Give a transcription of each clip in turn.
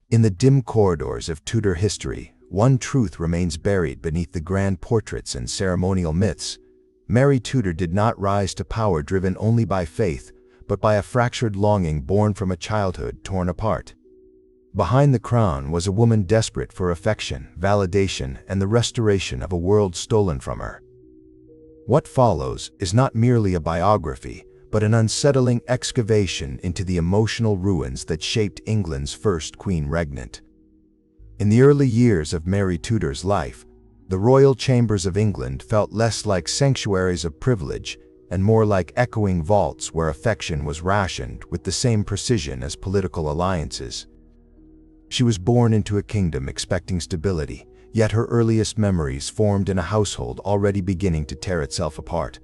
In the dim corridors of Tudor history, one truth remains buried beneath the grand portraits and ceremonial myths. Mary Tudor did not rise to power driven only by faith, but by a fractured longing born from a childhood torn apart. Behind the crown was a woman desperate for affection, validation, and the restoration of a world stolen from her. What follows is not merely a biography, but an unsettling excavation into the emotional ruins that shaped England's first queen regnant. In the early years of Mary Tudor's life, the royal chambers of England felt less like sanctuaries of privilege and more like echoing vaults where affection was rationed with the same precision as political alliances. She was born into a kingdom expecting stability, yet her earliest memories formed in a household already beginning to tear itself apart.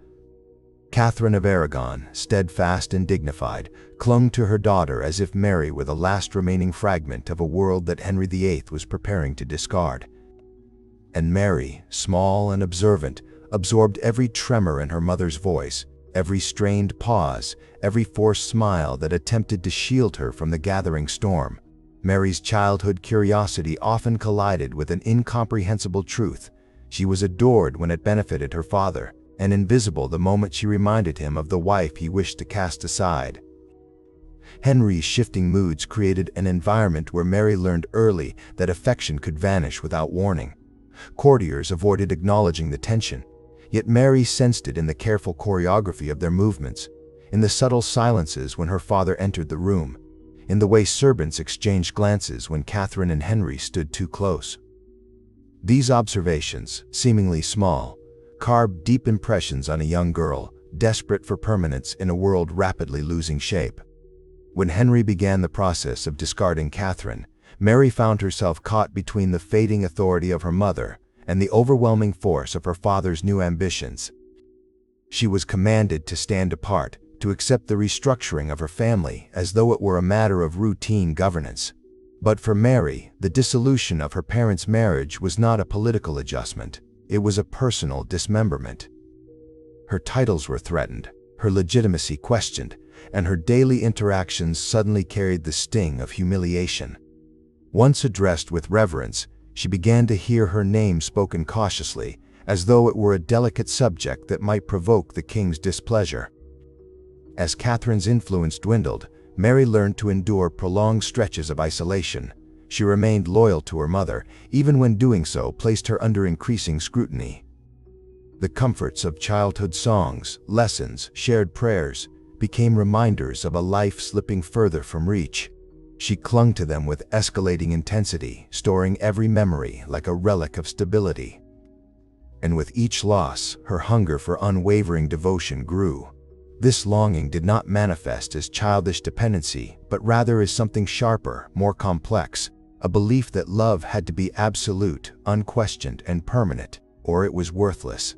Catherine of Aragon, steadfast and dignified, clung to her daughter as if Mary were the last remaining fragment of a world that Henry VIII was preparing to discard. And Mary, small and observant, absorbed every tremor in her mother's voice, every strained pause, every forced smile that attempted to shield her from the gathering storm. Mary's childhood curiosity often collided with an incomprehensible truth. She was adored when it benefited her father, and invisible the moment she reminded him of the wife he wished to cast aside. Henry's shifting moods created an environment where Mary learned early that affection could vanish without warning. Courtiers avoided acknowledging the tension, yet Mary sensed it in the careful choreography of their movements, in the subtle silences when her father entered the room, in the way servants exchanged glances when Catherine and Henry stood too close. These observations, seemingly small, carved deep impressions on a young girl, desperate for permanence in a world rapidly losing shape. When Henry began the process of discarding Catherine, Mary found herself caught between the fading authority of her mother and the overwhelming force of her father's new ambitions. She was commanded to stand apart, to accept the restructuring of her family as though it were a matter of routine governance. But for Mary, the dissolution of her parents' marriage was not a political adjustment. It was a personal dismemberment. Her titles were threatened, her legitimacy questioned, and her daily interactions suddenly carried the sting of humiliation. Once addressed with reverence, she began to hear her name spoken cautiously, as though it were a delicate subject that might provoke the king's displeasure. As Catherine's influence dwindled, Mary learned to endure prolonged stretches of isolation. She remained loyal to her mother, even when doing so placed her under increasing scrutiny. The comforts of childhood songs, lessons, shared prayers became reminders of a life slipping further from reach. She clung to them with escalating intensity, storing every memory like a relic of stability. And with each loss, her hunger for unwavering devotion grew. This longing did not manifest as childish dependency, but rather as something sharper, more complex, a belief that love had to be absolute, unquestioned, and permanent, or it was worthless.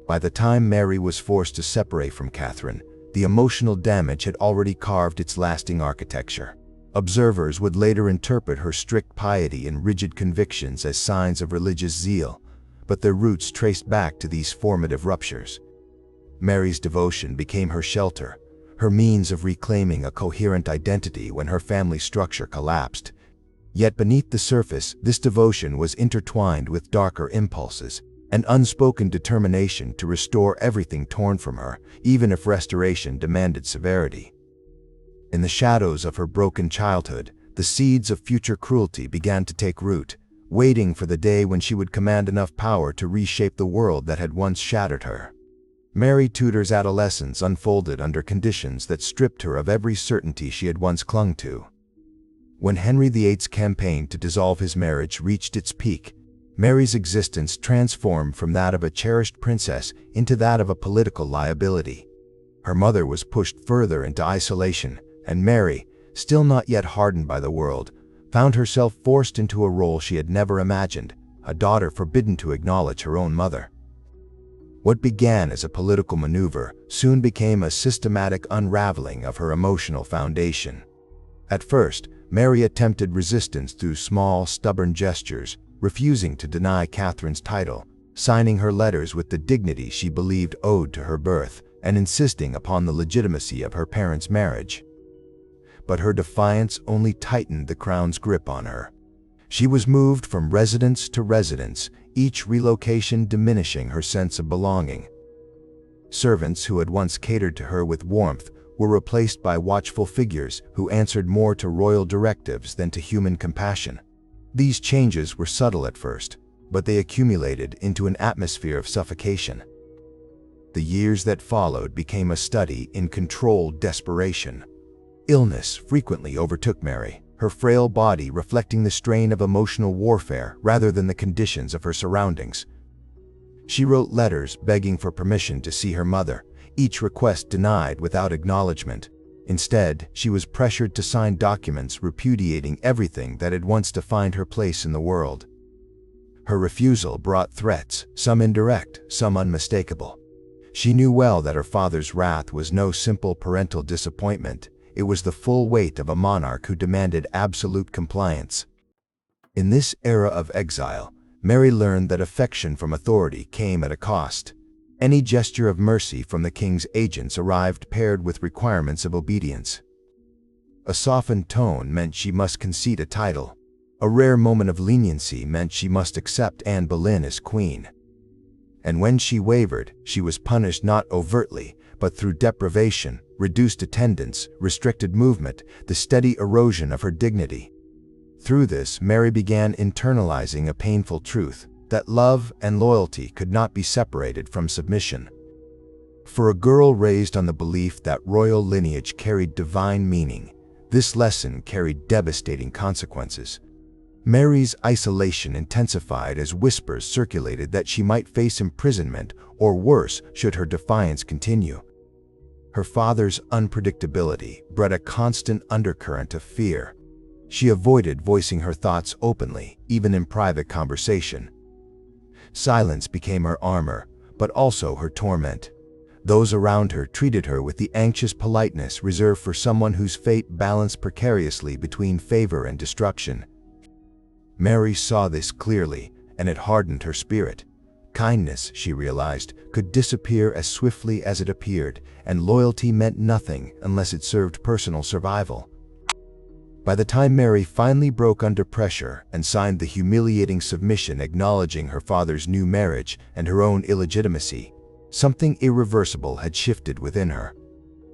By the time Mary was forced to separate from Catherine, the emotional damage had already carved its lasting architecture. Observers would later interpret her strict piety and rigid convictions as signs of religious zeal, but their roots traced back to these formative ruptures. Mary's devotion became her shelter, her means of reclaiming a coherent identity when her family structure collapsed. Yet beneath the surface, this devotion was intertwined with darker impulses, an unspoken determination to restore everything torn from her, even if restoration demanded severity. In the shadows of her broken childhood, the seeds of future cruelty began to take root, waiting for the day when she would command enough power to reshape the world that had once shattered her. Mary Tudor's adolescence unfolded under conditions that stripped her of every certainty she had once clung to. When Henry VIII's campaign to dissolve his marriage reached its peak, Mary's existence transformed from that of a cherished princess into that of a political liability. Her mother was pushed further into isolation, and Mary, still not yet hardened by the world, found herself forced into a role she had never imagined, a daughter forbidden to acknowledge her own mother. What began as a political maneuver soon became a systematic unraveling of her emotional foundation. At first, Mary attempted resistance through small, stubborn gestures, refusing to deny Catherine's title, signing her letters with the dignity she believed owed to her birth, and insisting upon the legitimacy of her parents' marriage. but her defiance only tightened the crown's grip on her. She was moved from residence to residence, each relocation diminishing her sense of belonging. Servants who had once catered to her with warmth were replaced by watchful figures who answered more to royal directives than to human compassion. These changes were subtle at first, but they accumulated into an atmosphere of suffocation. The years that followed became a study in controlled desperation. Illness frequently overtook Mary, her frail body reflecting the strain of emotional warfare rather than the conditions of her surroundings. She wrote letters begging for permission to see her mother, each request denied without acknowledgement. Instead, she was pressured to sign documents repudiating everything that had once defined her place in the world. Her refusal brought threats, some indirect, some unmistakable. She knew well that her father's wrath was no simple parental disappointment. It was the full weight of a monarch who demanded absolute compliance. In this era of exile, Mary learned that affection from authority came at a cost. Any gesture of mercy from the king's agents arrived paired with requirements of obedience. A softened tone meant she must concede a title. A rare moment of leniency meant she must accept Anne Boleyn as queen. And when she wavered, she was punished not overtly, but through deprivation, reduced attendance, restricted movement, the steady erosion of her dignity. Through this, Mary began internalizing a painful truth, that love and loyalty could not be separated from submission. For a girl raised on the belief that royal lineage carried divine meaning, this lesson carried devastating consequences. Mary's isolation intensified as whispers circulated that she might face imprisonment or worse should her defiance continue. Her father's unpredictability bred a constant undercurrent of fear. She avoided voicing her thoughts openly, even in private conversation. Silence became her armor, but also her torment. Those around her treated her with the anxious politeness reserved for someone whose fate balanced precariously between favor and destruction. Mary saw this clearly, and it hardened her spirit. Kindness, she realized, could disappear as swiftly as it appeared, and loyalty meant nothing unless it served personal survival. By the time Mary finally broke under pressure and signed the humiliating submission acknowledging her father's new marriage and her own illegitimacy, something irreversible had shifted within her.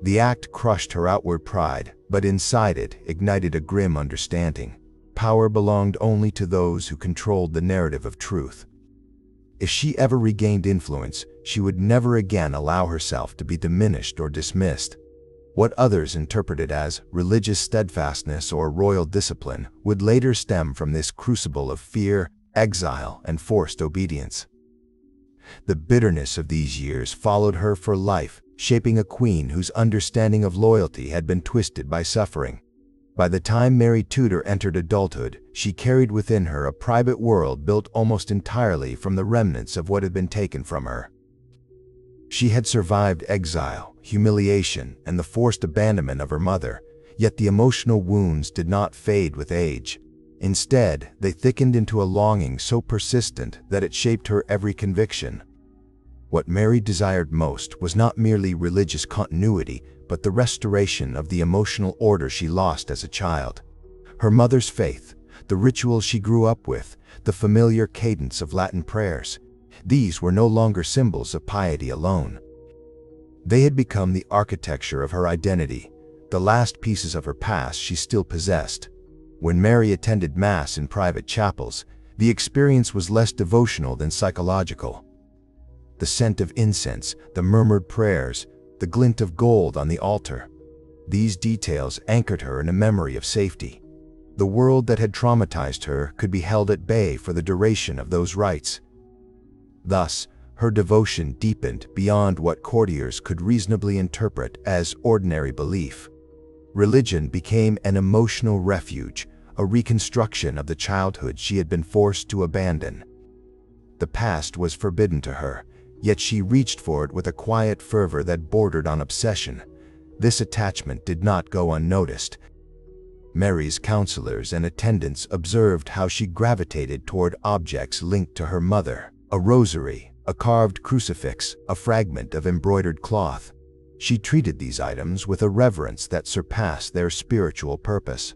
The act crushed her outward pride, but inside it ignited a grim understanding. Power belonged only to those who controlled the narrative of truth. If she ever regained influence, she would never again allow herself to be diminished or dismissed. What others interpreted as religious steadfastness or royal discipline would later stem from this crucible of fear, exile, and forced obedience. The bitterness of these years followed her for life, shaping a queen whose understanding of loyalty had been twisted by suffering. By the time Mary Tudor entered adulthood, she carried within her a private world built almost entirely from the remnants of what had been taken from her. She had survived exile, humiliation, and the forced abandonment of her mother, yet the emotional wounds did not fade with age. Instead, they thickened into a longing so persistent that it shaped her every conviction. What Mary desired most was not merely religious continuity, but the restoration of the emotional order she lost as a child. Her mother's faith, the rituals she grew up with, the familiar cadence of Latin prayers, these were no longer symbols of piety alone. They had become the architecture of her identity, the last pieces of her past she still possessed. When Mary attended Mass in private chapels, the experience was less devotional than psychological. The scent of incense, the murmured prayers, the glint of gold on the altar. These details anchored her in a memory of safety. The world that had traumatized her could be held at bay for the duration of those rites. Thus, her devotion deepened beyond what courtiers could reasonably interpret as ordinary belief. Religion became an emotional refuge, a reconstruction of the childhood she had been forced to abandon. The past was forbidden to her, yet she reached for it with a quiet fervor that bordered on obsession. This attachment did not go unnoticed. Mary's counselors and attendants observed how she gravitated toward objects linked to her mother: a rosary, a carved crucifix, a fragment of embroidered cloth. She treated these items with a reverence that surpassed their spiritual purpose.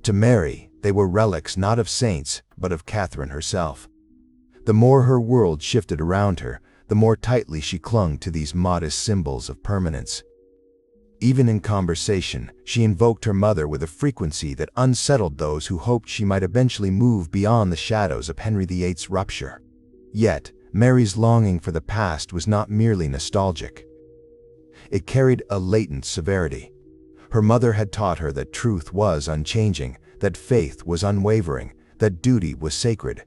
To Mary, they were relics not of saints, but of Catherine herself. The more her world shifted around her, the more tightly she clung to these modest symbols of permanence. Even in conversation, she invoked her mother with a frequency that unsettled those who hoped she might eventually move beyond the shadows of Henry VIII's rupture. Yet, Mary's longing for the past was not merely nostalgic. It carried a latent severity. Her mother had taught her that truth was unchanging, that faith was unwavering, that duty was sacred.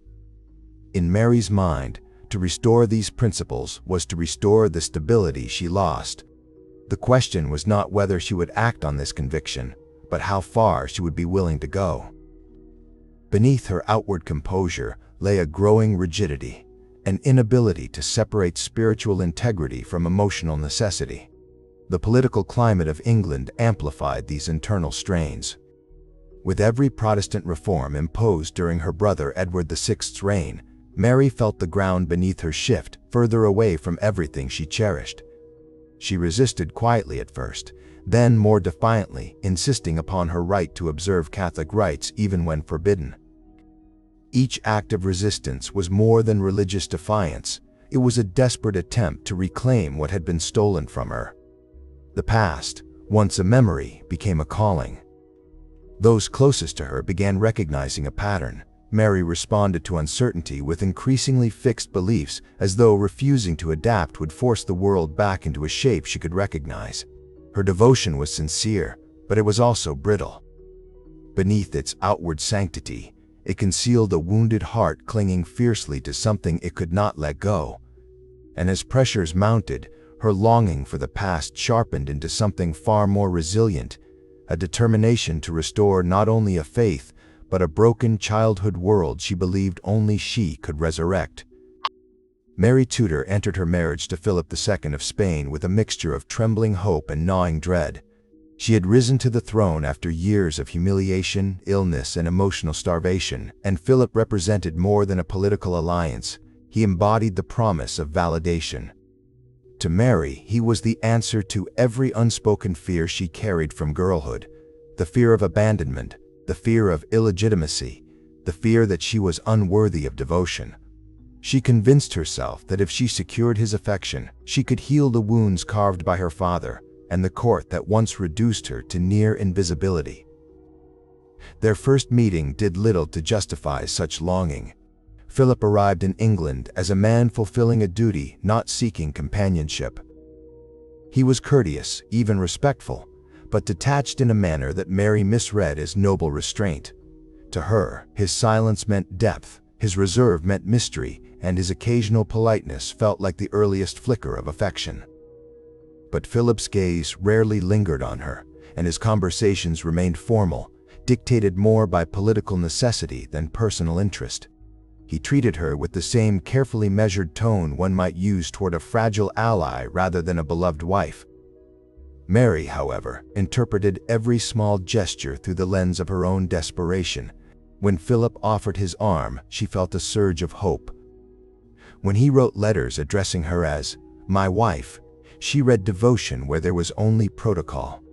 In Mary's mind, to restore these principles was to restore the stability she lost. The question was not whether she would act on this conviction, but how far she would be willing to go. Beneath her outward composure lay a growing rigidity, an inability to separate spiritual integrity from emotional necessity. The political climate of England amplified these internal strains. With every Protestant reform imposed during her brother Edward VI's reign, Mary felt the ground beneath her shift further away from everything she cherished. She resisted quietly at first, then more defiantly, insisting upon her right to observe Catholic rites even when forbidden. Each act of resistance was more than religious defiance. It was a desperate attempt to reclaim what had been stolen from her. The past, once a memory, became a calling. Those closest to her began recognizing a pattern. Mary responded to uncertainty with increasingly fixed beliefs, as though refusing to adapt would force the world back into a shape she could recognize. Her devotion was sincere, but it was also brittle. Beneath its outward sanctity, it concealed a wounded heart clinging fiercely to something it could not let go. And as pressures mounted, her longing for the past sharpened into something far more resilient, a determination to restore not only a faith, but a broken childhood world she believed only she could resurrect. Mary Tudor entered her marriage to Philip II of Spain with a mixture of trembling hope and gnawing dread. She had risen to the throne after years of humiliation, illness, and emotional starvation, and Philip represented more than a political alliance. He embodied the promise of validation. To Mary, he was the answer to every unspoken fear she carried from girlhood: the fear of abandonment, the fear of illegitimacy, the fear that she was unworthy of devotion. She convinced herself that if she secured his affection, she could heal the wounds carved by her father and the court that once reduced her to near invisibility. Their first meeting did little to justify such longing. Philip arrived in England as a man fulfilling a duty, not seeking companionship. He was courteous, even respectful, but detached in a manner that Mary misread as noble restraint. To her, his silence meant depth, his reserve meant mystery, and his occasional politeness felt like the earliest flicker of affection. But Philip's gaze rarely lingered on her, and his conversations remained formal, dictated more by political necessity than personal interest. He treated her with the same carefully measured tone one might use toward a fragile ally rather than a beloved wife. Mary, however, interpreted every small gesture through the lens of her own desperation. When Philip offered his arm, she felt a surge of hope. When he wrote letters addressing her as "my wife," she read devotion where there was only protocol.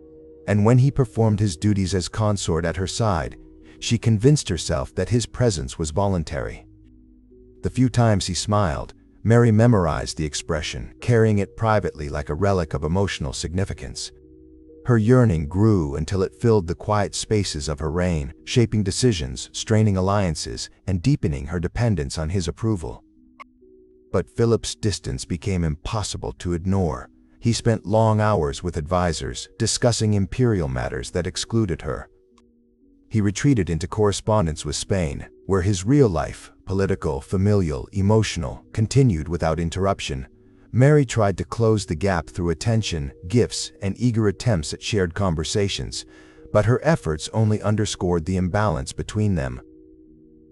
And when he performed his duties as consort at her side, she convinced herself that his presence was voluntary. The few times he smiled, Mary memorized the expression, carrying it privately like a relic of emotional significance. Her yearning grew until it filled the quiet spaces of her reign, shaping decisions, straining alliances, and deepening her dependence on his approval. But Philip's distance became impossible to ignore. He spent long hours with advisors, discussing imperial matters that excluded her. He retreated into correspondence with Spain, where his real life, political, familial, emotional, continued without interruption. Mary tried to close the gap through attention, gifts, and eager attempts at shared conversations, but her efforts only underscored the imbalance between them.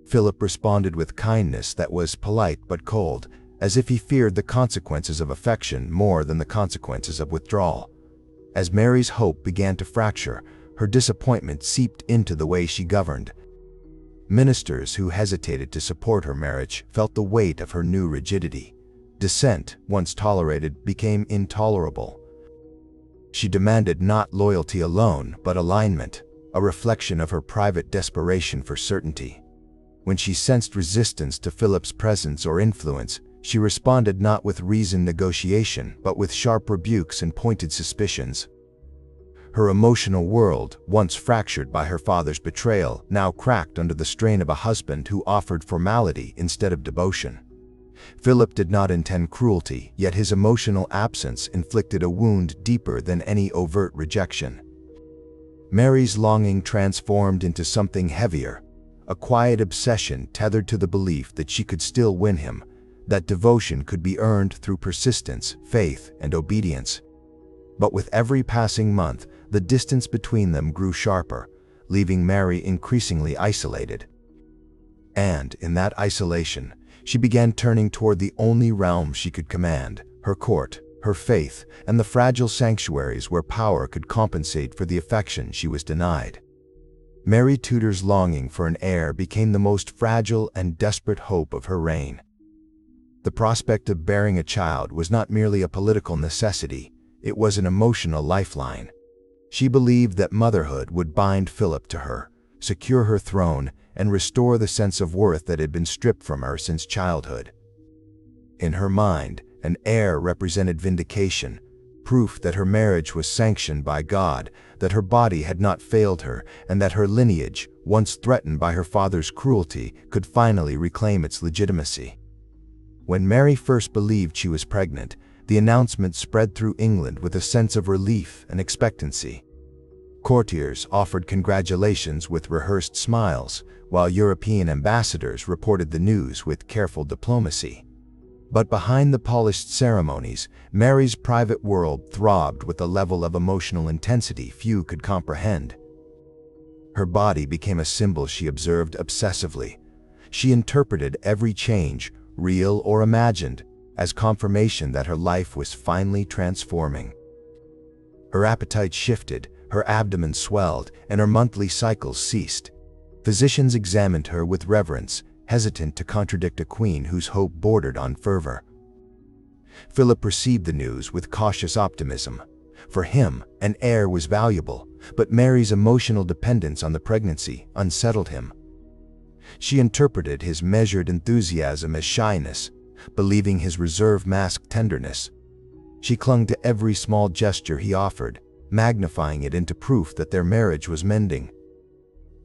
Philip responded with kindness that was polite but cold, as if he feared the consequences of affection more than the consequences of withdrawal. As Mary's hope began to fracture, her disappointment seeped into the way she governed. Ministers who hesitated to support her marriage felt the weight of her new rigidity. Dissent, once tolerated, became intolerable. She demanded not loyalty alone, but alignment, a reflection of her private desperation for certainty. When she sensed resistance to Philip's presence or influence, she responded not with reasoned negotiation, but with sharp rebukes and pointed suspicions. Her emotional world, once fractured by her father's betrayal, now cracked under the strain of a husband who offered formality instead of devotion. Philip did not intend cruelty, yet his emotional absence inflicted a wound deeper than any overt rejection. Mary's longing transformed into something heavier, a quiet obsession tethered to the belief that she could still win him, that devotion could be earned through persistence, faith, and obedience. But with every passing month, the distance between them grew sharper, leaving Mary increasingly isolated. And, in that isolation, she began turning toward the only realm she could command, her court, her faith, and the fragile sanctuaries where power could compensate for the affection she was denied. Mary Tudor's longing for an heir became the most fragile and desperate hope of her reign. The prospect of bearing a child was not merely a political necessity, it was an emotional lifeline. She believed that motherhood would bind Philip to her, secure her throne, and restore the sense of worth that had been stripped from her since childhood. In her mind, an heir represented vindication, proof that her marriage was sanctioned by God, that her body had not failed her, and that her lineage, once threatened by her father's cruelty, could finally reclaim its legitimacy. When Mary first believed she was pregnant, the announcement spread through England with a sense of relief and expectancy. Courtiers offered congratulations with rehearsed smiles, while European ambassadors reported the news with careful diplomacy. But behind the polished ceremonies, Mary's private world throbbed with a level of emotional intensity few could comprehend. Her body became a symbol she observed obsessively. She interpreted every change, real or imagined, as confirmation that her life was finally transforming. Her appetite shifted, her abdomen swelled, and her monthly cycles ceased. Physicians examined her with reverence, hesitant to contradict a queen whose hope bordered on fervor. Philip received the news with cautious optimism. For him, an heir was valuable, but Mary's emotional dependence on the pregnancy unsettled him. She interpreted his measured enthusiasm as shyness, believing his reserve masked tenderness. She clung to every small gesture he offered, magnifying it into proof that their marriage was mending.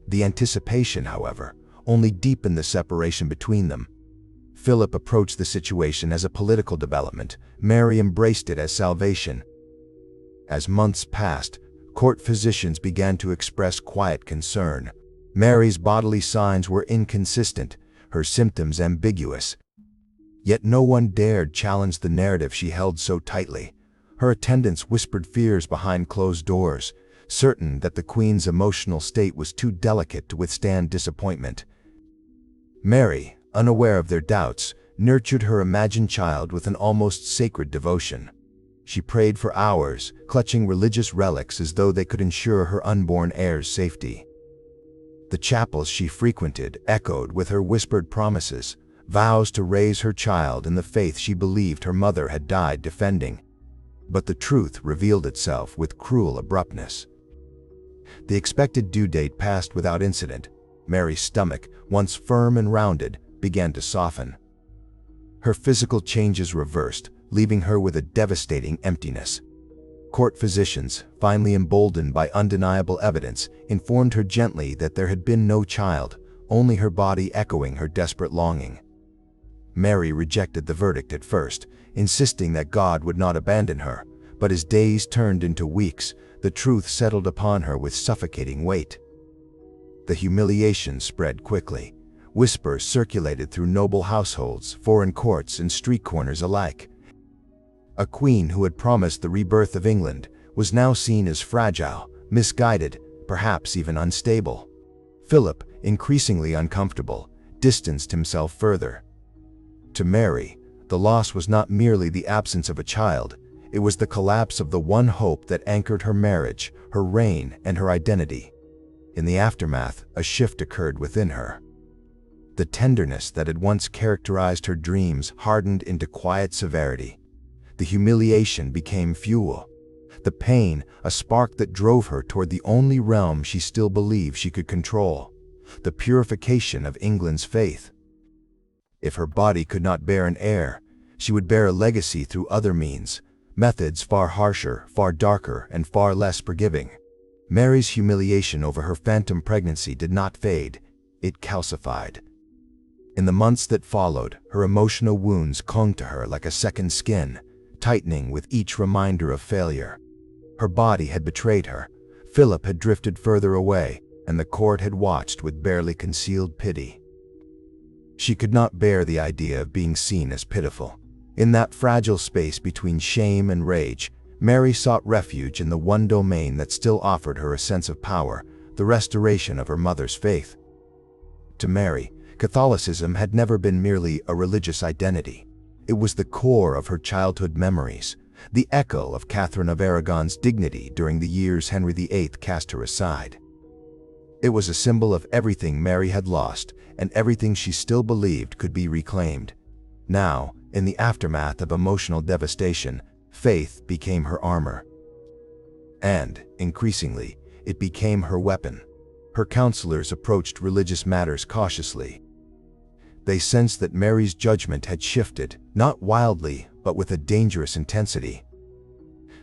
The anticipation, however, only deepened the separation between them. Philip approached the situation as a political development. Mary embraced it as salvation. As months passed, court physicians began to express quiet concern. Mary's bodily signs were inconsistent, her symptoms ambiguous. Yet no one dared challenge the narrative she held so tightly. Her attendants whispered fears behind closed doors, certain that the Queen's emotional state was too delicate to withstand disappointment. Mary, unaware of their doubts, nurtured her imagined child with an almost sacred devotion. She prayed for hours, clutching religious relics as though they could ensure her unborn heir's safety. The chapels she frequented echoed with her whispered promises, vows to raise her child in the faith she believed her mother had died defending. But the truth revealed itself with cruel abruptness. The expected due date passed without incident. Mary's stomach, once firm and rounded, began to soften. Her physical changes reversed, leaving her with a devastating emptiness. Court physicians, finally emboldened by undeniable evidence, informed her gently that there had been no child, only her body echoing her desperate longing. Mary rejected the verdict at first, insisting that God would not abandon her, but as days turned into weeks, the truth settled upon her with suffocating weight. The humiliation spread quickly. Whispers circulated through noble households, foreign courts, and street corners alike. A queen who had promised the rebirth of England was now seen as fragile, misguided, perhaps even unstable. Philip, increasingly uncomfortable, distanced himself further. To Mary, the loss was not merely the absence of a child, it was the collapse of the one hope that anchored her marriage, her reign, and her identity. In the aftermath, a shift occurred within her. The tenderness that had once characterized her dreams hardened into quiet severity. The humiliation became fuel. The pain, a spark that drove her toward the only realm she still believed she could control, the purification of England's faith. If her body could not bear an heir, she would bear a legacy through other means, methods far harsher, far darker, and far less forgiving. Mary's humiliation over her phantom pregnancy did not fade, it calcified. In the months that followed, her emotional wounds clung to her like a second skin, tightening with each reminder of failure. Her body had betrayed her, Philip had drifted further away, and the court had watched with barely concealed pity. She could not bear the idea of being seen as pitiful. In that fragile space between shame and rage, Mary sought refuge in the one domain that still offered her a sense of power, the restoration of her mother's faith. To Mary, Catholicism had never been merely a religious identity. It was the core of her childhood memories, the echo of Catherine of Aragon's dignity during the years Henry VIII cast her aside. It was a symbol of everything Mary had lost and everything she still believed could be reclaimed. Now, in the aftermath of emotional devastation, faith became her armor. And, increasingly, it became her weapon. Her counselors approached religious matters cautiously. They sensed that Mary's judgment had shifted, not wildly, but with a dangerous intensity.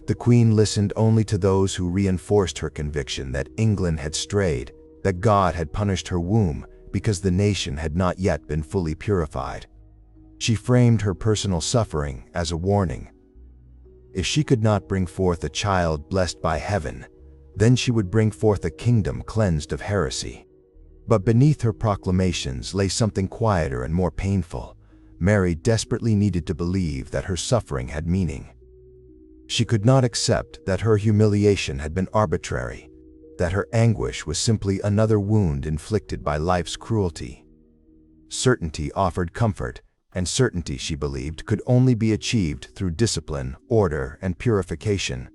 The Queen listened only to those who reinforced her conviction that England had strayed, that God had punished her womb because the nation had not yet been fully purified. She framed her personal suffering as a warning. If she could not bring forth a child blessed by heaven, then she would bring forth a kingdom cleansed of heresy. But beneath her proclamations lay something quieter and more painful. Mary desperately needed to believe that her suffering had meaning. She could not accept that her humiliation had been arbitrary, that her anguish was simply another wound inflicted by life's cruelty. Certainty offered comfort, and certainty, she believed, could only be achieved through discipline, order, and purification.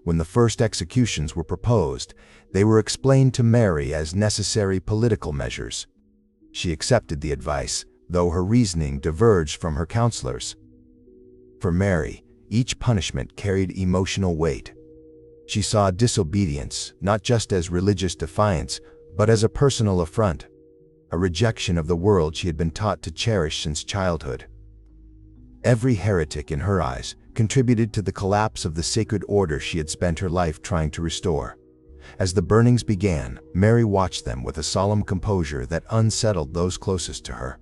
When the first executions were proposed, they were explained to Mary as necessary political measures. She accepted the advice, though her reasoning diverged from her counselors. For Mary, each punishment carried emotional weight. She saw disobedience not just as religious defiance, but as a personal affront, a rejection of the world she had been taught to cherish since childhood. Every heretic, in her eyes, contributed to the collapse of the sacred order she had spent her life trying to restore. As the burnings began, Mary watched them with a solemn composure that unsettled those closest to her.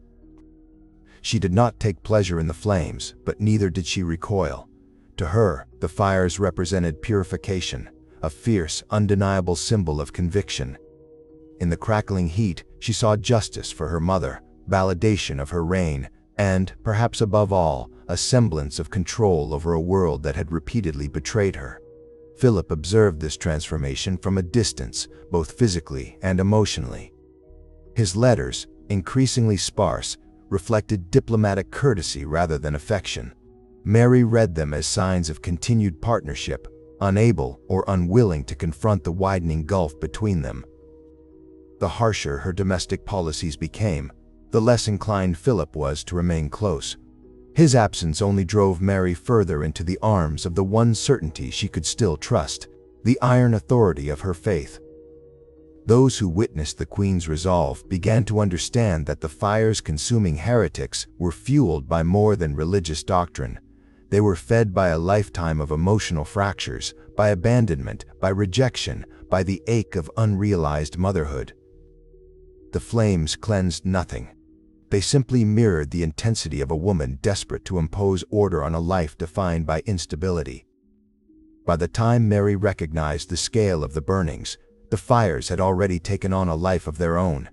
She did not take pleasure in the flames, but neither did she recoil. To her, the fires represented purification, a fierce, undeniable symbol of conviction. In the crackling heat, she saw justice for her mother, validation of her reign, and, perhaps above all, a semblance of control over a world that had repeatedly betrayed her. Philip observed this transformation from a distance, both physically and emotionally. His letters, increasingly sparse, reflected diplomatic courtesy rather than affection. Mary read them as signs of continued partnership, unable or unwilling to confront the widening gulf between them. The harsher her domestic policies became, the less inclined Philip was to remain close. His absence only drove Mary further into the arms of the one certainty she could still trust, the iron authority of her faith. Those who witnessed the Queen's resolve began to understand that the fires consuming heretics were fueled by more than religious doctrine. They were fed by a lifetime of emotional fractures, by abandonment, by rejection, by the ache of unrealized motherhood. The flames cleansed nothing. They simply mirrored the intensity of a woman desperate to impose order on a life defined by instability. By the time Mary recognized the scale of the burnings, the fires had already taken on a life of their own.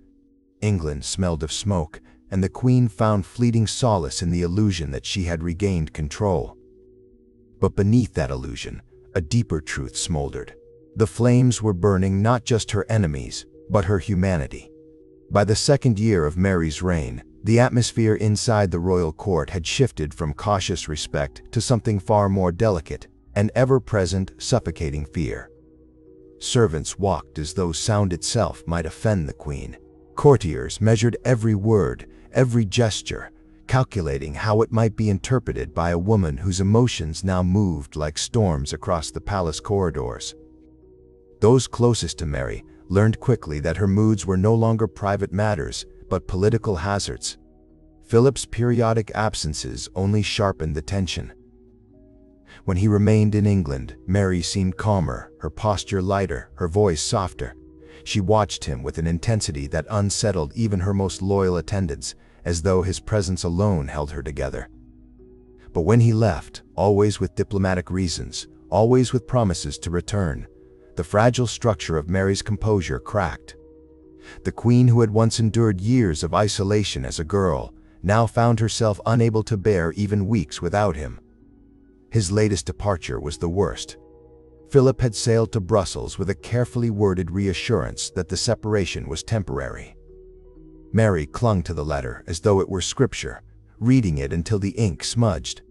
England smelled of smoke, and the Queen found fleeting solace in the illusion that she had regained control. But beneath that illusion, a deeper truth smoldered. The flames were burning not just her enemies, but her humanity. By the second year of Mary's reign, the atmosphere inside the royal court had shifted from cautious respect to something far more delicate, an ever-present, suffocating fear. Servants walked as though sound itself might offend the Queen. Courtiers measured every word, every gesture, calculating how it might be interpreted by a woman whose emotions now moved like storms across the palace corridors. Those closest to Mary learned quickly that her moods were no longer private matters, but political hazards. Philip's periodic absences only sharpened the tension. When he remained in England, Mary seemed calmer, her posture lighter, her voice softer. She watched him with an intensity that unsettled even her most loyal attendants, as though his presence alone held her together. But when he left, always with diplomatic reasons, always with promises to return, the fragile structure of Mary's composure cracked. The queen who had once endured years of isolation as a girl now found herself unable to bear even weeks without him. His latest departure was the worst. Philip had sailed to Brussels with a carefully worded reassurance that the separation was temporary. Mary clung to the letter as though it were scripture, reading it until the ink smudged.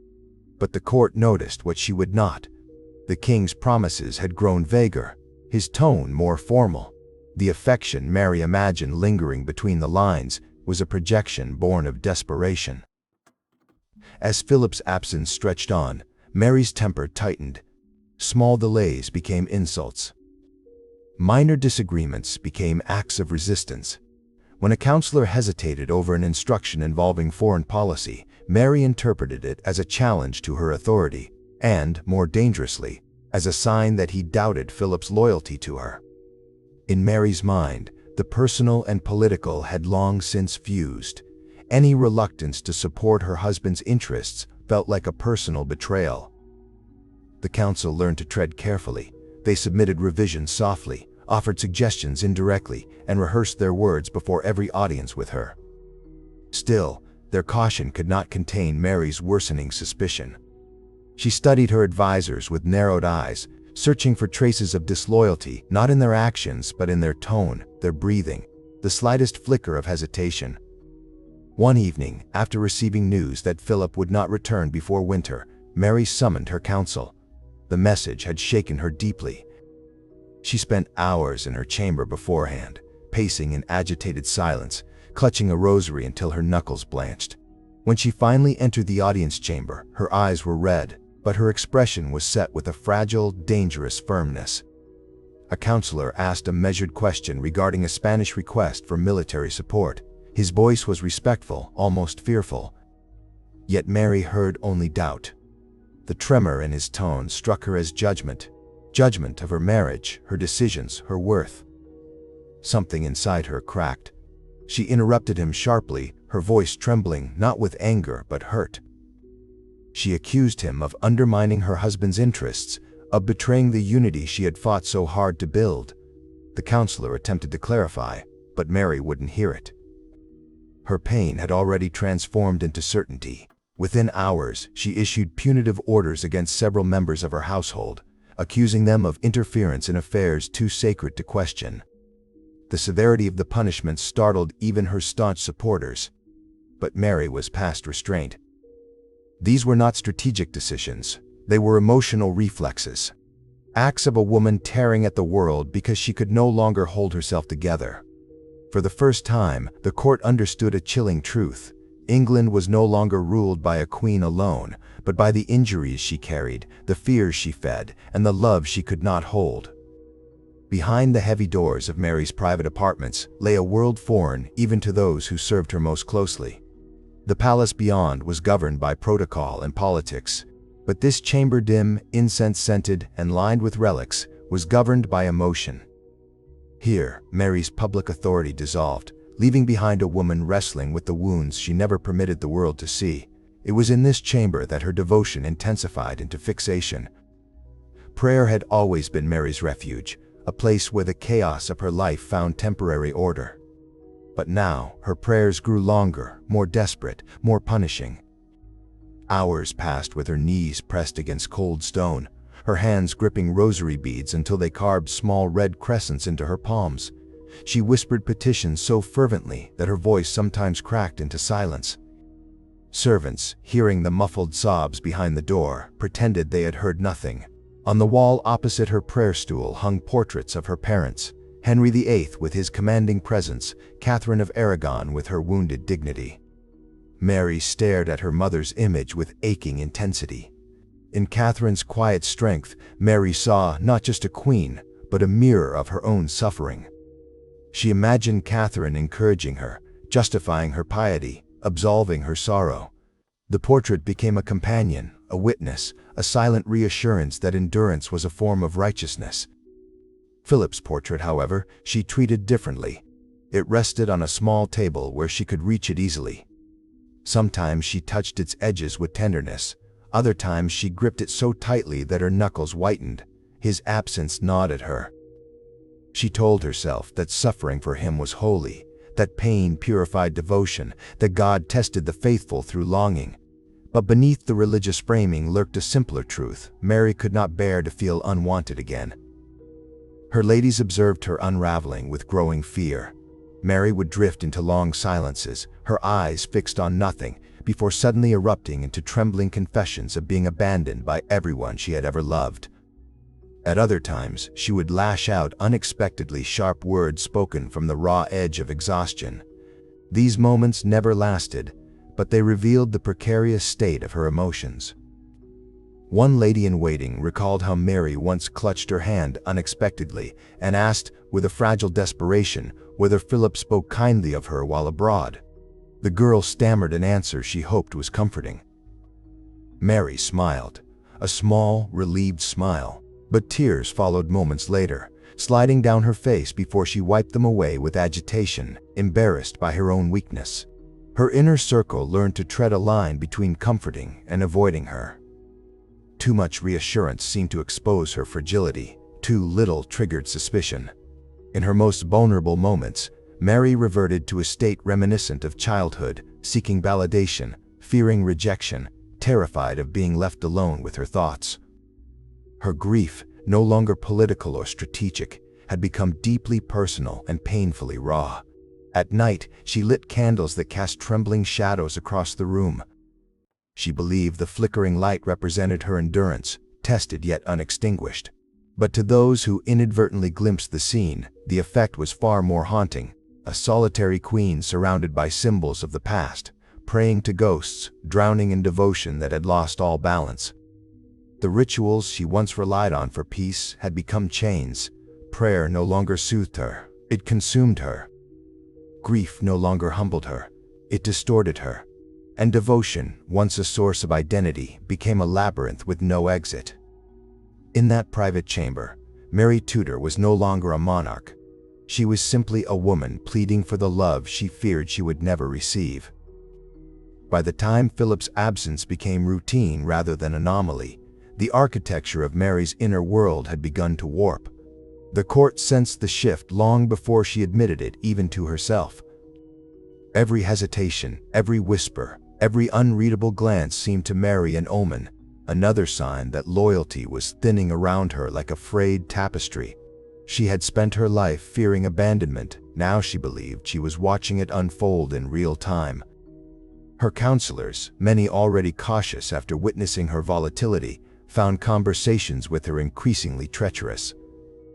But the court noticed what she would not. The king's promises had grown vaguer, his tone more formal. The affection Mary imagined lingering between the lines was a projection born of desperation. As Philip's absence stretched on, Mary's temper tightened. Small delays became insults. Minor disagreements became acts of resistance. When a counselor hesitated over an instruction involving foreign policy, Mary interpreted it as a challenge to her authority, and, more dangerously, as a sign that he doubted Philip's loyalty to her. In Mary's mind, the personal and political had long since fused. Any reluctance to support her husband's interests felt like a personal betrayal. The council learned to tread carefully. They submitted revisions softly, offered suggestions indirectly, and rehearsed their words before every audience with her. Still, their caution could not contain Mary's worsening suspicion. She studied her advisors with narrowed eyes, searching for traces of disloyalty, not in their actions but in their tone, their breathing, the slightest flicker of hesitation. One evening, after receiving news that Philip would not return before winter, Mary summoned her council. The message had shaken her deeply. She spent hours in her chamber beforehand, pacing in agitated silence, clutching a rosary until her knuckles blanched. When she finally entered the audience chamber, her eyes were red, but her expression was set with a fragile, dangerous firmness. A counselor asked a measured question regarding a Spanish request for military support. His voice was respectful, almost fearful. Yet Mary heard only doubt. The tremor in his tone struck her as judgment of her marriage, her decisions, her worth. Something inside her cracked. She interrupted him sharply, her voice trembling not with anger but hurt. She accused him of undermining her husband's interests, of betraying the unity she had fought so hard to build. The counselor attempted to clarify, but Mary wouldn't hear it. Her pain had already transformed into certainty. Within hours, she issued punitive orders against several members of her household, accusing them of interference in affairs too sacred to question. The severity of the punishment startled even her staunch supporters. But Mary was past restraint. These were not strategic decisions. They were emotional reflexes. Acts of a woman tearing at the world because she could no longer hold herself together. For the first time, the court understood a chilling truth. England was no longer ruled by a queen alone, but by the injuries she carried, the fears she fed, and the love she could not hold. Behind the heavy doors of Mary's private apartments lay a world foreign even to those who served her most closely. The palace beyond was governed by protocol and politics, but this chamber, dim, incense-scented, and lined with relics, was governed by emotion. Here, Mary's public authority dissolved, leaving behind a woman wrestling with the wounds she never permitted the world to see. It was in this chamber that her devotion intensified into fixation. Prayer had always been Mary's refuge, a place where the chaos of her life found temporary order. But now, her prayers grew longer, more desperate, more punishing. Hours passed with her knees pressed against cold stone, her hands gripping rosary beads until they carved small red crescents into her palms. She whispered petitions so fervently that her voice sometimes cracked into silence. Servants, hearing the muffled sobs behind the door, pretended they had heard nothing. On the wall opposite her prayer stool hung portraits of her parents, Henry VIII with his commanding presence, Catherine of Aragon with her wounded dignity. Mary stared at her mother's image with aching intensity. In Catherine's quiet strength, Mary saw not just a queen, but a mirror of her own suffering. She imagined Catherine encouraging her, justifying her piety, absolving her sorrow. The portrait became a companion, a witness, a silent reassurance that endurance was a form of righteousness. Philip's portrait, however, she treated differently. It rested on a small table where she could reach it easily. Sometimes she touched its edges with tenderness. Other times she gripped it so tightly that her knuckles whitened. His absence gnawed at her. She told herself that suffering for him was holy, that pain purified devotion, that God tested the faithful through longing. But beneath the religious framing lurked a simpler truth. Mary could not bear to feel unwanted again. Her ladies observed her unraveling with growing fear. Mary would drift into long silences, her eyes fixed on nothing, before suddenly erupting into trembling confessions of being abandoned by everyone she had ever loved. At other times, she would lash out unexpectedly sharp words spoken from the raw edge of exhaustion. These moments never lasted, but they revealed the precarious state of her emotions. One lady-in-waiting recalled how Mary once clutched her hand unexpectedly and asked, with a fragile desperation, whether Philip spoke kindly of her while abroad. The girl stammered an answer she hoped was comforting. Mary smiled, a small, relieved smile, but tears followed moments later, sliding down her face before she wiped them away with agitation, embarrassed by her own weakness. Her inner circle learned to tread a line between comforting and avoiding her. Too much reassurance seemed to expose her fragility, too little triggered suspicion. In her most vulnerable moments, Mary reverted to a state reminiscent of childhood, seeking validation, fearing rejection, terrified of being left alone with her thoughts. Her grief, no longer political or strategic, had become deeply personal and painfully raw. At night, she lit candles that cast trembling shadows across the room. She believed the flickering light represented her endurance, tested yet unextinguished. But to those who inadvertently glimpsed the scene, the effect was far more haunting. A solitary queen surrounded by symbols of the past, praying to ghosts, drowning in devotion that had lost all balance. The rituals she once relied on for peace had become chains. Prayer no longer soothed her, it consumed her. Grief no longer humbled her, it distorted her. And devotion, once a source of identity, became a labyrinth with no exit. In that private chamber, Mary Tudor was no longer a monarch. She was simply a woman pleading for the love she feared she would never receive. By the time Philip's absence became routine rather than anomaly, the architecture of Mary's inner world had begun to warp. The court sensed the shift long before she admitted it even to herself. Every hesitation, every whisper, every unreadable glance seemed to Mary an omen, another sign that loyalty was thinning around her like a frayed tapestry. She had spent her life fearing abandonment. Now she believed she was watching it unfold in real time. Her counselors, many already cautious after witnessing her volatility, found conversations with her increasingly treacherous.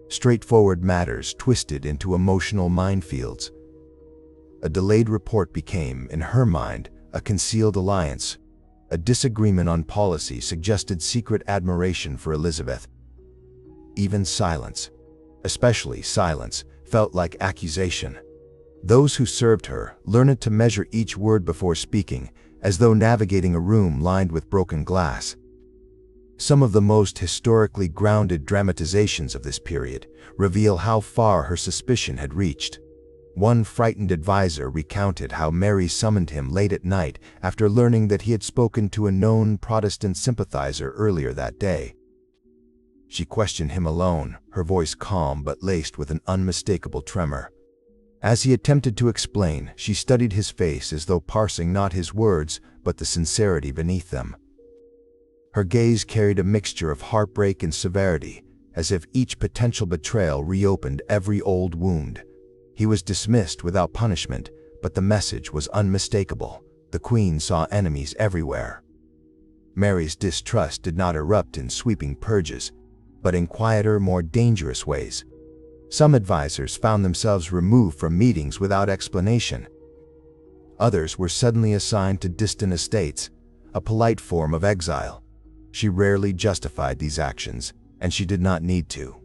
Straightforward matters twisted into emotional minefields. A delayed report became, in her mind, a concealed alliance. A disagreement on policy suggested secret admiration for Elizabeth. Even silence, especially silence, felt like accusation. Those who served her learned to measure each word before speaking, as though navigating a room lined with broken glass. Some of the most historically grounded dramatizations of this period reveal how far her suspicion had reached. One frightened advisor recounted how Mary summoned him late at night after learning that he had spoken to a known Protestant sympathizer earlier that day. She questioned him alone, her voice calm but laced with an unmistakable tremor. As he attempted to explain, she studied his face as though parsing not his words, but the sincerity beneath them. Her gaze carried a mixture of heartbreak and severity, as if each potential betrayal reopened every old wound. He was dismissed without punishment, but the message was unmistakable. The Queen saw enemies everywhere. Mary's distrust did not erupt in sweeping purges, but in quieter, more dangerous ways. Some advisors found themselves removed from meetings without explanation. Others were suddenly assigned to distant estates, a polite form of exile. She rarely justified these actions, and she did not need to.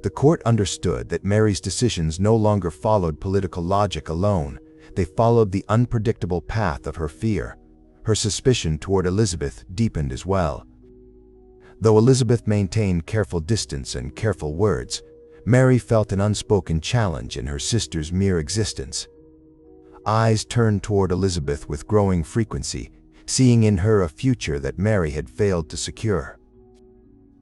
The court understood that Mary's decisions no longer followed political logic alone. They followed the unpredictable path of her fear. Her suspicion toward Elizabeth deepened as well. Though Elizabeth maintained careful distance and careful words, Mary felt an unspoken challenge in her sister's mere existence. Eyes turned toward Elizabeth with growing frequency, seeing in her a future that Mary had failed to secure.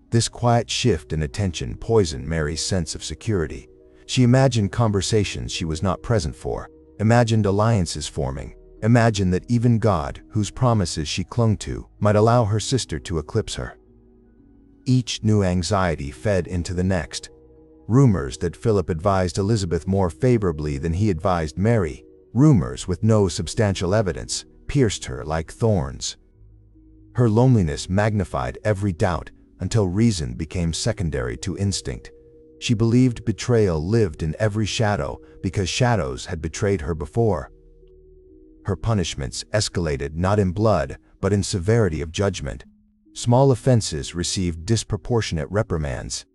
This quiet shift in attention poisoned Mary's sense of security. She imagined conversations she was not present for, imagined alliances forming, imagined that even God, whose promises she clung to, might allow her sister to eclipse her. Each new anxiety fed into the next. Rumors that Philip advised Elizabeth more favorably than he advised Mary, rumors with no substantial evidence, pierced her like thorns. Her loneliness magnified every doubt until reason became secondary to instinct. She believed betrayal lived in every shadow because shadows had betrayed her before. Her punishments escalated not in blood, but in severity of judgment. Small offenses received disproportionate reprimands.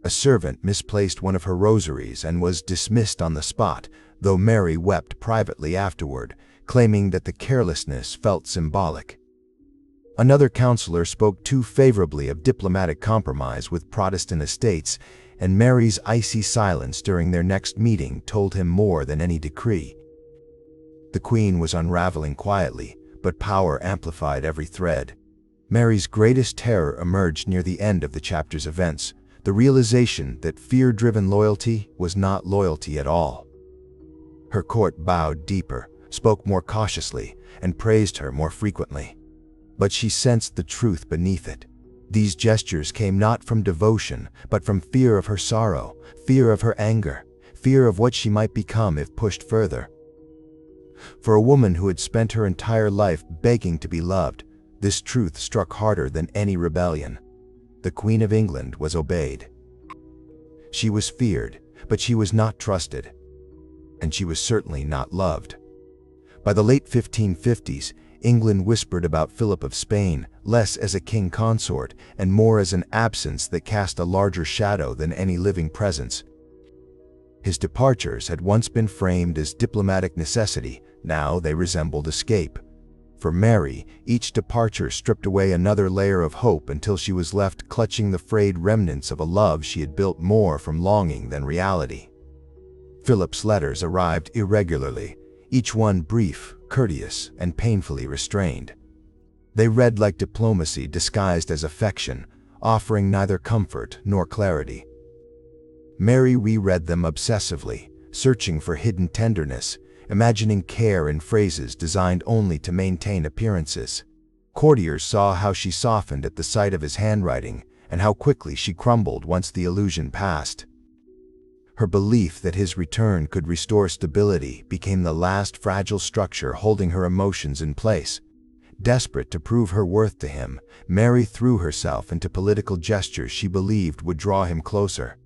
A servant misplaced one of her rosaries and was dismissed on the spot, though Mary wept privately afterward, claiming that the carelessness felt symbolic. Another counselor spoke too favorably of diplomatic compromise with Protestant estates, and Mary's icy silence during their next meeting told him more than any decree. The Queen was unraveling quietly, but power amplified every thread. Mary's greatest terror emerged near the end of the chapter's events, the realization that fear-driven loyalty was not loyalty at all. Her court bowed deeper, spoke more cautiously, and praised her more frequently. But she sensed the truth beneath it. These gestures came not from devotion, but from fear of her sorrow, fear of her anger, fear of what she might become if pushed further. For a woman who had spent her entire life begging to be loved, this truth struck harder than any rebellion. The Queen of England was obeyed. She was feared, but she was not trusted. And she was certainly not loved. By the late 1550s, England whispered about Philip of Spain less as a king consort and more as an absence that cast a larger shadow than any living presence. His departures had once been framed as diplomatic necessity, now they resembled escape. For Mary, each departure stripped away another layer of hope until she was left clutching the frayed remnants of a love she had built more from longing than reality. Philip's letters arrived irregularly, each one brief, courteous, and painfully restrained. They read like diplomacy disguised as affection, offering neither comfort nor clarity. Mary reread them obsessively, searching for hidden tenderness, imagining care in phrases designed only to maintain appearances. Courtiers saw how she softened at the sight of his handwriting and how quickly she crumbled once the illusion passed. Her belief that his return could restore stability became the last fragile structure holding her emotions in place. Desperate to prove her worth to him, Mary threw herself into political gestures she believed would draw him closer.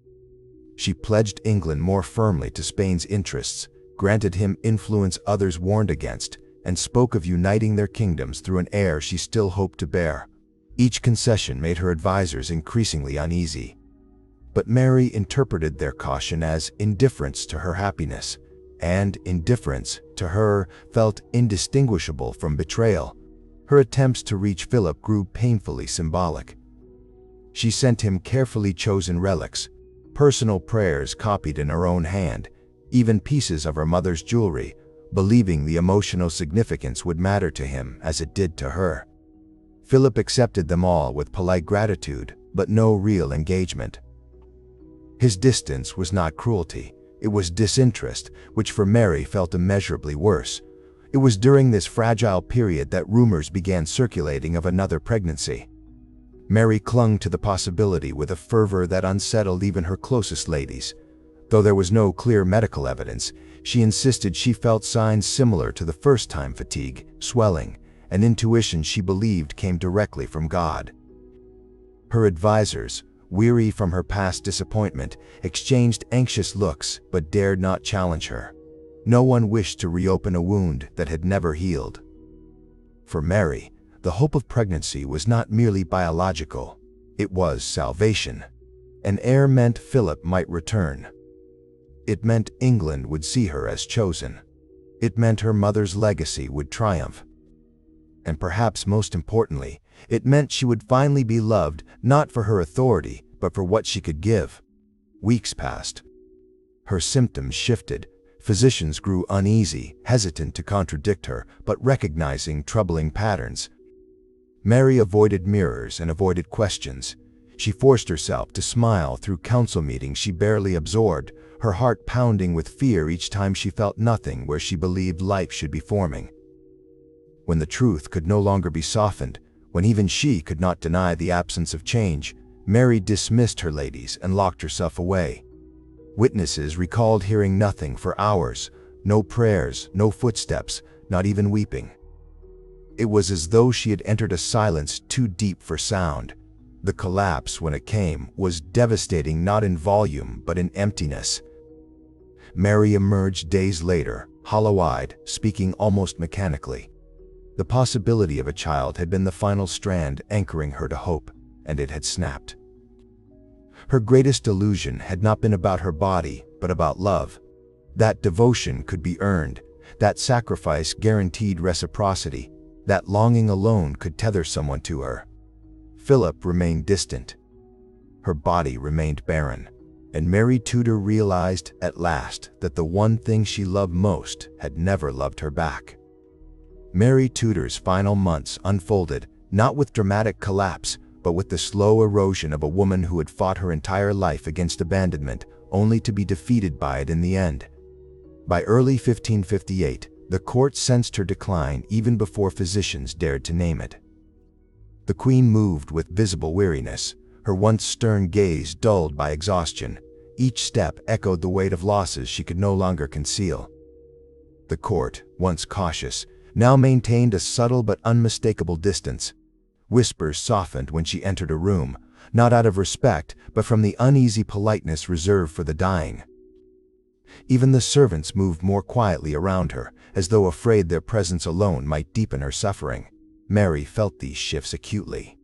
She pledged England more firmly to Spain's interests, granted him influence others warned against, and spoke of uniting their kingdoms through an heir she still hoped to bear. Each concession made her advisors increasingly uneasy. But Mary interpreted their caution as indifference to her happiness, and indifference, to her, felt indistinguishable from betrayal. Her attempts to reach Philip grew painfully symbolic. She sent him carefully chosen relics, personal prayers copied in her own hand, even pieces of her mother's jewelry, believing the emotional significance would matter to him as it did to her. Philip accepted them all with polite gratitude, but no real engagement. His distance was not cruelty, it was disinterest, which for Mary felt immeasurably worse. It was during this fragile period that rumors began circulating of another pregnancy. Mary clung to the possibility with a fervor that unsettled even her closest ladies. Though there was no clear medical evidence, she insisted she felt signs similar to the first-time fatigue, swelling, an intuition she believed came directly from God. Her advisors, weary from her past disappointment, exchanged anxious looks but dared not challenge her. No one wished to reopen a wound that had never healed. For Mary, the hope of pregnancy was not merely biological, it was salvation. An heir meant Philip might return. It meant England would see her as chosen. It meant her mother's legacy would triumph. And perhaps most importantly, it meant she would finally be loved not for her authority, but for what she could give. Weeks passed. Her symptoms shifted. Physicians grew uneasy, hesitant to contradict her, but recognizing troubling patterns. Mary avoided mirrors and avoided questions. She forced herself to smile through council meetings she barely absorbed, her heart pounding with fear each time she felt nothing where she believed life should be forming. When the truth could no longer be softened, when even she could not deny the absence of change, Mary dismissed her ladies and locked herself away. Witnesses recalled hearing nothing for hours, no prayers, no footsteps, not even weeping. It was as though she had entered a silence too deep for sound. The collapse, when it came, was devastating not in volume but in emptiness. Mary emerged days later, hollow-eyed, speaking almost mechanically. The possibility of a child had been the final strand anchoring her to hope, and it had snapped. Her greatest illusion had not been about her body, but about love. That devotion could be earned, that sacrifice guaranteed reciprocity, that longing alone could tether someone to her. Philip remained distant. Her body remained barren, and Mary Tudor realized at last that the one thing she loved most had never loved her back. Mary Tudor's final months unfolded, not with dramatic collapse, but with the slow erosion of a woman who had fought her entire life against abandonment, only to be defeated by it in the end. By early 1558, the court sensed her decline even before physicians dared to name it. The Queen moved with visible weariness, her once stern gaze dulled by exhaustion. Each step echoed the weight of losses she could no longer conceal. The court, once cautious, now maintained a subtle but unmistakable distance. Whispers softened when she entered a room, not out of respect, but from the uneasy politeness reserved for the dying. Even the servants moved more quietly around her, as though afraid their presence alone might deepen her suffering. Mary felt these shifts acutely.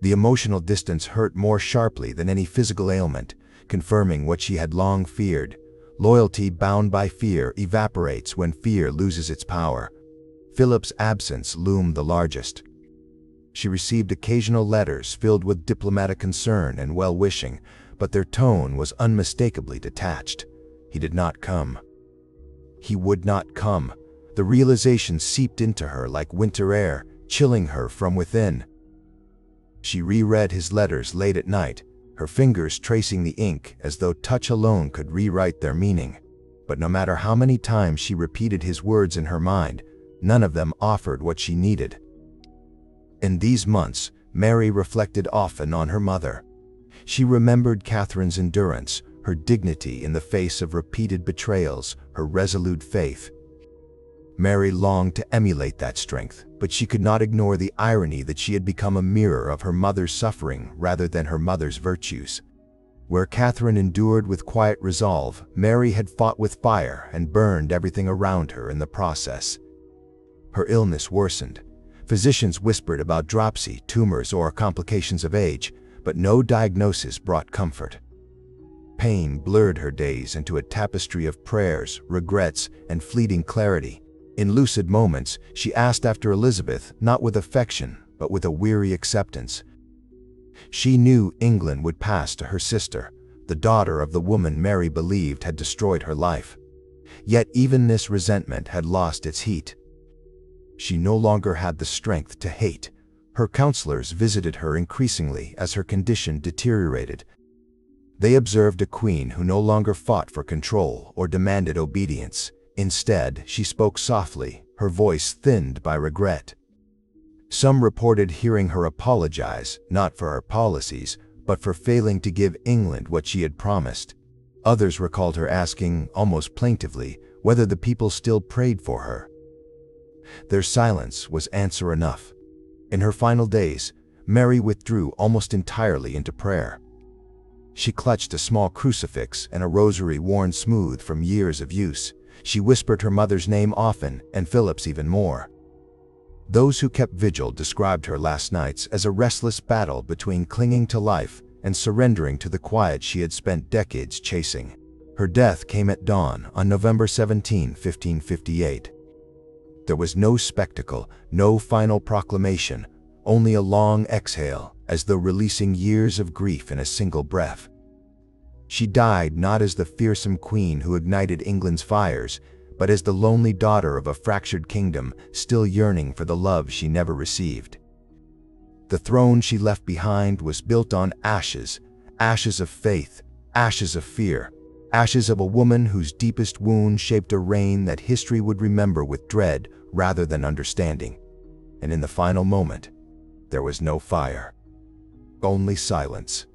The emotional distance hurt more sharply than any physical ailment, confirming what she had long feared. Loyalty bound by fear evaporates when fear loses its power. Philip's absence loomed the largest. She received occasional letters filled with diplomatic concern and well-wishing, but their tone was unmistakably detached. He did not come. He would not come. The realization seeped into her like winter air, chilling her from within. She reread his letters late at night, her fingers tracing the ink as though touch alone could rewrite their meaning. But no matter how many times she repeated his words in her mind, none of them offered what she needed. In these months, Mary reflected often on her mother. She remembered Catherine's endurance, her dignity in the face of repeated betrayals, her resolute faith. Mary longed to emulate that strength, but she could not ignore the irony that she had become a mirror of her mother's suffering rather than her mother's virtues. Where Catherine endured with quiet resolve, Mary had fought with fire and burned everything around her in the process. Her illness worsened. Physicians whispered about dropsy, tumors, or complications of age, but no diagnosis brought comfort. Pain blurred her days into a tapestry of prayers, regrets, and fleeting clarity. In lucid moments, she asked after Elizabeth, not with affection, but with a weary acceptance. She knew England would pass to her sister, the daughter of the woman Mary believed had destroyed her life. Yet even this resentment had lost its heat. She no longer had the strength to hate. Her counselors visited her increasingly as her condition deteriorated. They observed a queen who no longer fought for control or demanded obedience. Instead, she spoke softly, her voice thinned by regret. Some reported hearing her apologize, not for her policies, but for failing to give England what she had promised. Others recalled her asking, almost plaintively, whether the people still prayed for her. Their silence was answer enough. In her final days, Mary withdrew almost entirely into prayer. She clutched a small crucifix and a rosary worn smooth from years of use. She whispered her mother's name often, and Philip's even more. Those who kept vigil described her last nights as a restless battle between clinging to life and surrendering to the quiet she had spent decades chasing. Her death came at dawn on November 17, 1558. There was no spectacle, no final proclamation, only a long exhale, as though releasing years of grief in a single breath. She died not as the fearsome queen who ignited England's fires, but as the lonely daughter of a fractured kingdom still yearning for the love she never received. The throne she left behind was built on ashes, ashes of faith, ashes of fear, ashes of a woman whose deepest wound shaped a reign that history would remember with dread rather than understanding. And in the final moment, there was no fire, only silence.